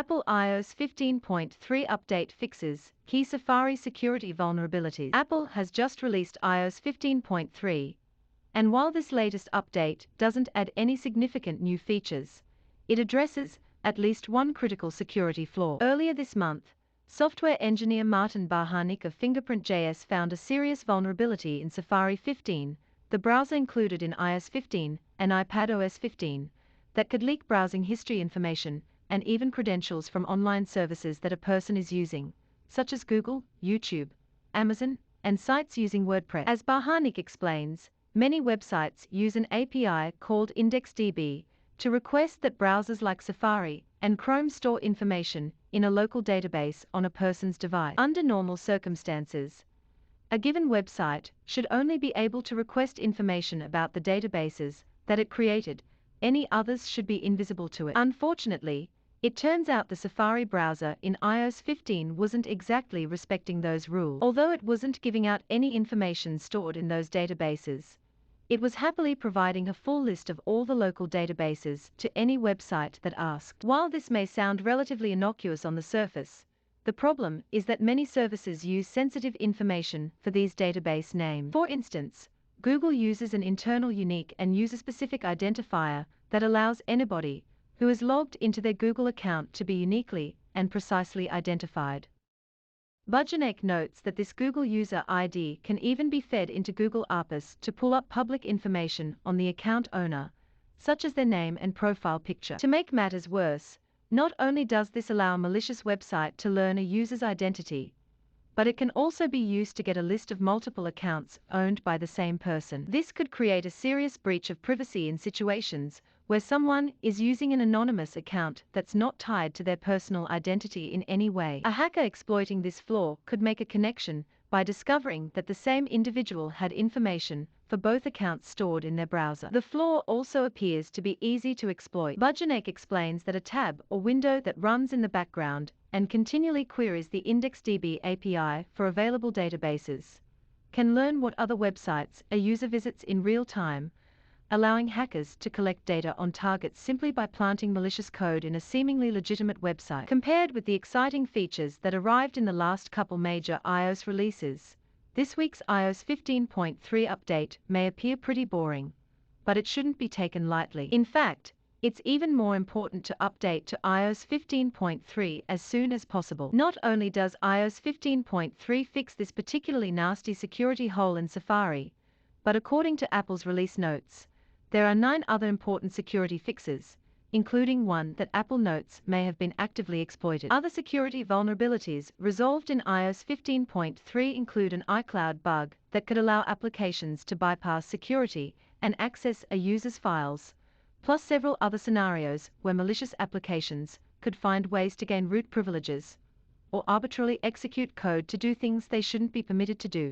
Apple iOS 15.3 update fixes key Safari security vulnerabilities. Apple has just released iOS 15.3, and while this latest update doesn't add any significant new features, it addresses at least one critical security flaw. Earlier this month, software engineer Martin Barhanik of Fingerprint.js found a serious vulnerability in Safari 15, the browser included in iOS 15 and iPadOS 15, that could leak browsing history information and even credentials from online services that a person is using, such as Google, YouTube, Amazon, and sites using WordPress. As Barhanik explains, many websites use an API called IndexedDB to request that browsers like Safari and Chrome store information in a local database on a person's device. Under normal circumstances, a given website should only be able to request information about the databases that it created. Any others should be invisible to it. Unfortunately, it turns out the Safari browser in iOS 15 wasn't exactly respecting those rules. Although it wasn't giving out any information stored in those databases, it was happily providing a full list of all the local databases to any website that asked. While this may sound relatively innocuous on the surface, the problem is that many services use sensitive information for these database names. For instance, Google uses an internal unique and user-specific identifier that allows anybody who is logged into their Google account to be uniquely and precisely identified. Barhanik notes that this Google user ID can even be fed into Google APIs to pull up public information on the account owner, such as their name and profile picture. To make matters worse, not only does this allow a malicious website to learn a user's identity, but it can also be used to get a list of multiple accounts owned by the same person. This could create a serious breach of privacy in situations where someone is using an anonymous account that's not tied to their personal identity in any way. A hacker exploiting this flaw could make a connection by discovering that the same individual had information for both accounts stored in their browser. The flaw also appears to be easy to exploit. Barhanik explains that a tab or window that runs in the background and continually queries the IndexedDB API for available databases can learn what other websites a user visits in real time, allowing hackers to collect data on targets simply by planting malicious code in a seemingly legitimate website. Compared with the exciting features that arrived in the last couple major iOS releases, this week's iOS 15.3 update may appear pretty boring, but it shouldn't be taken lightly. In fact, it's even more important to update to iOS 15.3 as soon as possible. Not only does iOS 15.3 fix this particularly nasty security hole in Safari, but according to Apple's release notes, there are 9 other important security fixes, including one that Apple notes may have been actively exploited. Other security vulnerabilities resolved in iOS 15.3 include an iCloud bug that could allow applications to bypass security and access a user's files, plus several other scenarios where malicious applications could find ways to gain root privileges or arbitrarily execute code to do things they shouldn't be permitted to do.